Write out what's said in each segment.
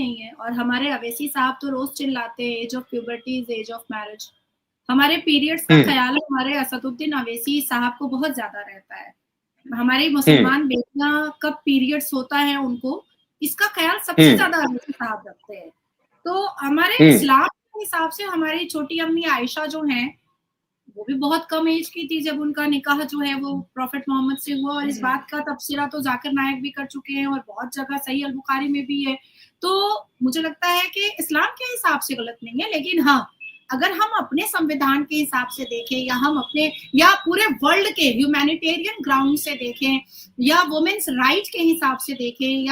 नहीं है। और हमारे अवैसी साहब तो रोज चिल्लाते हैं age of puberty is age of marriage. हमारे पीरियड्स का ख्याल हमारे असदुद्दीन अवैसी साहब को बहुत ज्यादा रहता है। हमारी मुसलमान बेटियां कब पीरियड्स होता है उनको, इसका ख्याल सबसे ज्यादा अवैसी साहब रखते हैं। तो हमारे इस्लाम के हिसाब से हमारी छोटी अम्मी आयशा जो हैं, वो भी बहुत कम एज की थी जब उनका निकाह जो है वो प्रॉफेट मोहम्मद से हुआ। और इस बात का तबसरा तो जाकिर नायक भी कर चुके हैं और बहुत जगह सही अल बुखारी में भी है। तो मुझे लगता है कि इस्लाम के हिसाब से गलत नहीं है, लेकिन हाँ, अगर हम अपने संविधान के हिसाब से देखें या हम अपने या पूरे वर्ल्ड के ह्यूमैनिटेरियन ग्राउंड से देखें या वुमेन्स राइट के हिसाब से देखें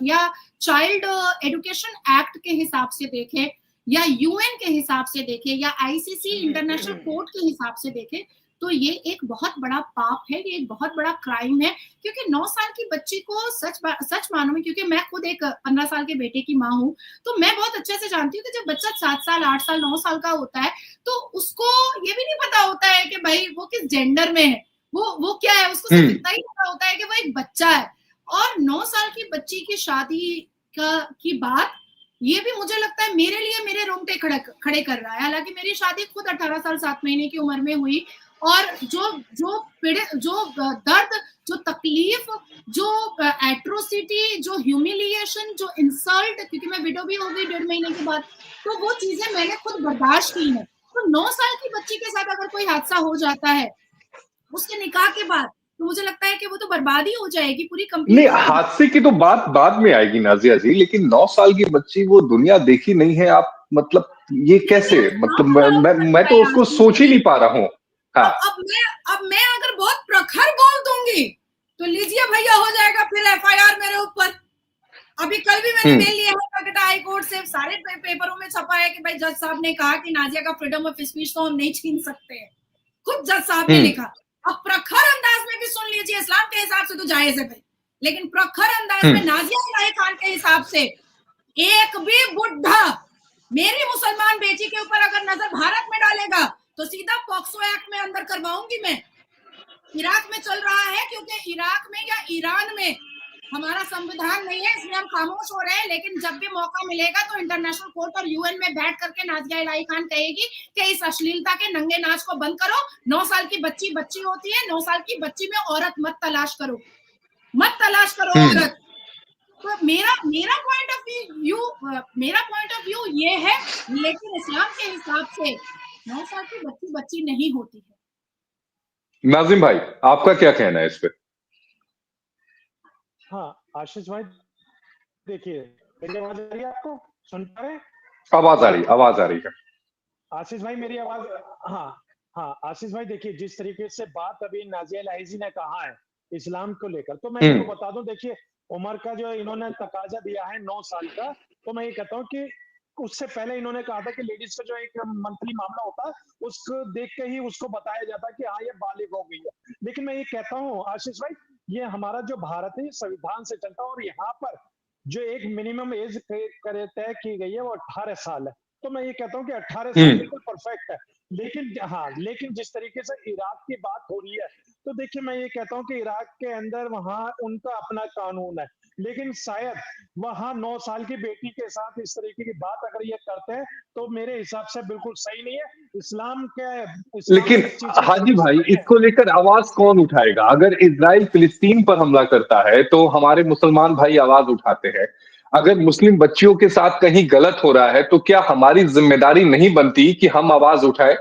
या चाइल्ड एजुकेशन एक्ट के हिसाब से देखें या यूएन के हिसाब से देखें या आईसीसी इंटरनेशनल कोर्ट के हिसाब से देखें, तो ये एक बहुत बड़ा पाप है, ये एक बहुत बड़ा क्राइम है। क्योंकि 9 साल की बच्ची को सच मानो में, क्योंकि मैं खुद एक 15 साल के बेटे की माँ हूँ, तो मैं बहुत अच्छे से जानती हूँ कि जब बच्चा 7 साल 8 साल 9 साल का होता है तो उसको ये भी नहीं पता होता है कि भाई वो किस जेंडर में है, वो क्या है। उसको सिर्फ इतना ही पता होता है कि वो एक बच्चा है। और 9 साल की बच्ची की शादी की बात, ये भी मुझे लगता है मेरे लिए मेरे रोंगटे खड़े कर रहा है। हालांकि मेरी शादी खुद 18 साल 7 महीने की उम्र में हुई, और जो दर्द, जो तकलीफ, जो एट्रोसिटी, जो ह्यूमिलिएशन, जो इंसल्ट, क्योंकि मैं विडो भी हो गई 1.5 महीने के बाद, तो वो चीजें मैंने खुद बर्दाश्त की है। तो 9 साल की बच्ची के साथ अगर कोई हादसा हो जाता है उसके निकाह के बाद, तो मुझे लगता है कि वो तो बर्बादी हो जाएगी पूरी कंप्लीट। नहीं, हादसे की तो बात बाद में आएगी नाजिया जी, लेकिन 9 साल की बच्ची वो दुनिया देखी नहीं है, आप मतलब ये कैसे, मतलब मैं तो उसको सोच ही नहीं पा रहा हूँ। हाँ। अब मैं अगर बहुत प्रखर बोल दूंगी तो लीजिए भैया हो जाएगा फिर एफआईआर मेरे ऊपर। अभी कल भी मैंने मेल लिया है कलकत्ता हाई कोर्ट से, सारे पेपरों में छपा है कि भाई जज साहब ने कहा कि नाजिया का फ्रीडम ऑफ स्पीच तो हम नहीं छीन सकते हैं, खुद जज साहब ने लिखा। अब प्रखर अंदाज में भी सुन लीजिए, इस्लाम के हिसाब से तो जायज है भाई, लेकिन प्रखर अंदाज में नाजिया इलाही खान के हिसाब से एक भी बुढ़ा मेरी मुसलमान बेटी के ऊपर अगर नजर भारत में डालेगा तो सीधा पॉक्सो एक्ट में अंदर करवाऊंगी मैं। इराक में चल रहा है, क्योंकि इराक में या ईरान में हमारा संविधान नहीं है, इसलिए हम खामोश हो रहे हैं। लेकिन जब भी मौका मिलेगा तो इंटरनेशनल कोर्ट और यूएन में बैठ करके नाजिया इलाही खान कहेगी कि इस अश्लीलता के नंगे नाच को बंद करो। 9 साल की बच्ची होती है, 9 साल की बच्ची में औरत मत तलाश करो औरत। तो मेरा पॉइंट ऑफ व्यू ये है, लेकिन इस्लाम के हिसाब से 9 साल की बच्ची नहीं होती है। नाजिम भाई, आपका क्या कहना है इस पे? हाँ आशीष भाई, देखिए मेरी आवाज आ रही है, आपको सुन पा रहे हैं? आवाज आ रही है आशीष भाई, मेरी आवाज? हाँ आशीष भाई, देखिए जिस तरीके से बात अभी नाजिया इलाही जी ने कहा है इस्लाम को लेकर, तो मैं इनको बता दूं, देखिए उम्र का जो इन्होंने तकाजा दिया है 9 साल का, तो मैं ये कहता हूँ कि उससे पहले इन्होंने कहा था कि लेडीज का जो एक मंथली मामला होता है उसको देख के ही उसको बताया जाता है कि हाँ ये बालिग हो गई है। लेकिन मैं ये कहता हूँ आशीष भाई, ये हमारा जो भारत है संविधान से चलता है, और यहाँ पर जो एक मिनिमम एज तय की गई है वो 18 साल है। तो मैं ये कहता हूँ कि 18 साल बिल्कुल परफेक्ट है। लेकिन जिस तरीके से इराक की बात हो रही है, तो देखिए मैं ये कहता हूँ कि इराक के अंदर वहां उनका अपना कानून है, लेकिन शायद वहां 9 साल की बेटी के साथ इस तरीके की बात अगर ये करते हैं तो मेरे हिसाब से बिल्कुल सही नहीं है। इस्लाम लेकिन हाजी भाई, इसको लेकर आवाज कौन उठाएगा? अगर इजराइल फिलिस्तीन पर हमला करता है तो हमारे मुसलमान भाई आवाज उठाते हैं। अगर मुस्लिम बच्चियों के साथ कहीं गलत हो रहा है तो क्या हमारी जिम्मेदारी नहीं बनती कि हम आवाज उठाए?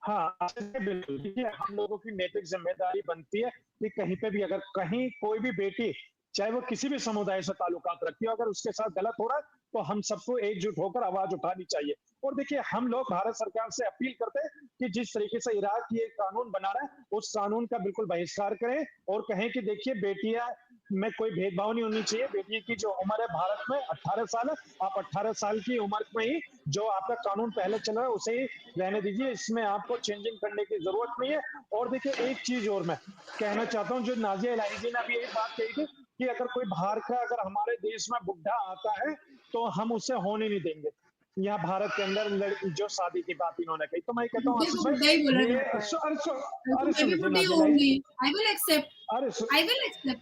हाँ बिल्कुल, देखिए हम लोगों की नैतिक जिम्मेदारी बनती है कि कहीं पे भी अगर कहीं कोई भी बेटी, चाहे वो किसी भी समुदाय से ताल्लुकात रखती हो, अगर उसके साथ गलत हो रहा है तो हम सबको एकजुट होकर आवाज उठानी चाहिए। और देखिए हम लोग भारत सरकार से अपील करते हैं कि जिस तरीके से इराक ये कानून बना रहा है उस कानून का बिल्कुल बहिष्कार करें और कहें कि देखिए बेटियां में कोई भेदभाव नहीं होनी चाहिए। बेटी की जो उम्र है भारत में 18 साल है, आप 18 साल की उम्र में ही जो आपका कानून पहले चल रहा है उसे ही रहने दीजिए, इसमें आपको चेंजिंग करने की जरूरत नहीं है। और देखिए एक चीज और मैं कहना चाहता हूँ, जो नाजिया इलाही जी ने अभी एक बात कही थी कि अगर कोई बाहर का अगर हमारे देश में बुढ़ा आता है तो हम उसे होने नहीं देंगे। यहाँ भारत के अंदर जो शादी की बात इन्होंने कही, तो मैं कहता हूँ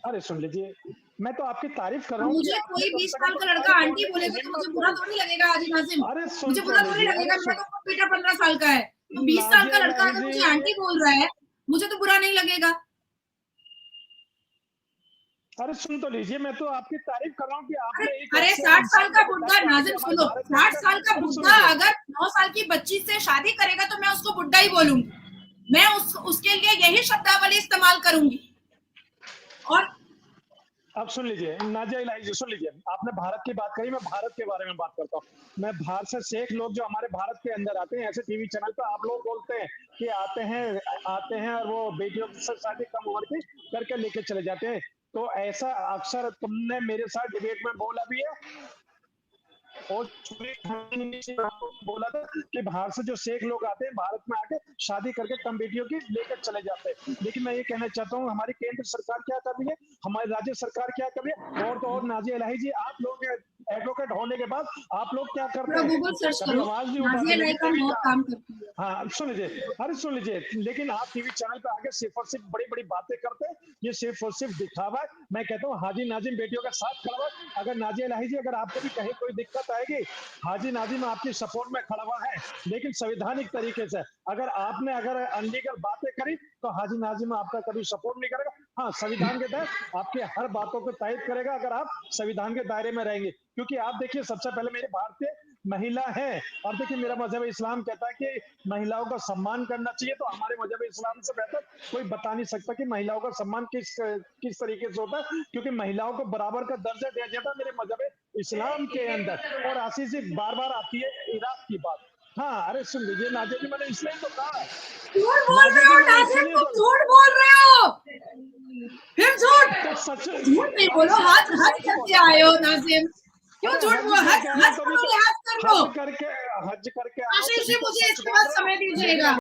अरे सुन लीजिए मैं तो आपकी तारीफ कर रहा हूँ। मुझे कोई 20 साल का लड़का आंटी बोले तो मुझे बुरा थोड़ी लगेगा हाजी नाजिम, अरे मुझे बुरा थोड़ी लगेगा, मेरा तो बेटा 15 साल का है, तो 20 साल का लड़का अगर मुझे आंटी बोल रहा है मुझे तो बुरा नहीं लगेगा। अरे सुन तो लीजिए, मैं तो आपकी तारीफ कर रहा हूँ कि आपने अरे 60 साल का बुड्ढा, नाजिम सुनो, 60 साल का बुड्ढा अगर 9 साल की बच्ची से शादी करेगा तो मैं उसको बुड्ढा ही बोलूंगी, मैं उसके लिए यही शब्दावली इस्तेमाल करूंगी। और अब सुन लीजिए नाजिया इलाही जी, सुन लीजिए, आपने भारत की बात कही, मैं भारत के बारे में बात करता हूँ। मैं बाहर से शेख लोग जो हमारे भारत के अंदर आते हैं, ऐसे टीवी चैनल पर आप लोग बोलते हैं कि आते हैं और वो बेटियों से शादी कम उम्र की करके लेके चले जाते हैं। तो ऐसा अक्सर तुमने मेरे साथ डिबेट में बोला भी है और बोला था कि बाहर से जो शेख लोग आते हैं भारत में आके शादी करके कम बेटियों की लेकर चले जाते हैं। लेकिन मैं ये कहना चाहता हूँ हमारी केंद्र सरकार क्या कर रही है, हमारी राज्य सरकार क्या कर रही है, और तो और नाजिया इलाही जी, आप लोग एडवोकेट होने के बाद आप लोग क्या करते हैं, गूगल सर्च करो, आवाज नहीं नाजिया इलाही का बहुत उठाते। काम करती है। हाँ सुन लीजिए, अरे सुन लीजिए, लेकिन आप टीवी चैनल पे आके सिर्फ और सिर्फ बड़ी बड़ी बातें करते हैं, ये सिर्फ और सिर्फ दिखावा है। मैं कहता हूँ हाजी नाजिम बेटियों का साथ खड़ा हुआ, अगर नाजिया इलाही जी अगर आपको भी कहीं कोई दिक्कत आएगी, हाजी नाजिम आपकी सपोर्ट में खड़ा हुआ है, लेकिन संवैधानिक तरीके से। अगर आपने अगर अनलीगल बातें करी तो हाजी नाजिम आपका कभी सपोर्ट नहीं करेगा। हाँ, संविधान के तहत आपकी हर बातों को तय करेगा अगर आप संविधान के दायरे में रहेंगे। क्योंकि आप देखिए, सबसे पहले मेरे भारतीय महिला है, और देखिए मेरा मजहब इस्लाम कहता है कि महिलाओं का सम्मान करना चाहिए। तो हमारे मजहब इस्लाम से बेहतर कोई बता नहीं सकता कि महिलाओं का सम्मान किस तरीके से होता है, क्योंकि महिलाओं को बराबर का दर्जा दिया जाता है मेरे मजहब इस्लाम के अंदर। और आशीष जी, बार बार आती है इराक की बात। हाँ, अरे सुन लीजिए नाजिया जी, मैंने इसलिए तो कहा, झूठ बोल रहे हो नाजिम, तुम झूठ बोल रहे हो, फिर झूठ नहीं बोलो, हज करके आए हो नाजिम, क्यों झूठ बोल, हज करो, लिहाज कर लो। हज करके आशीष जी मुझे इसके बाद समय दीजिएगा।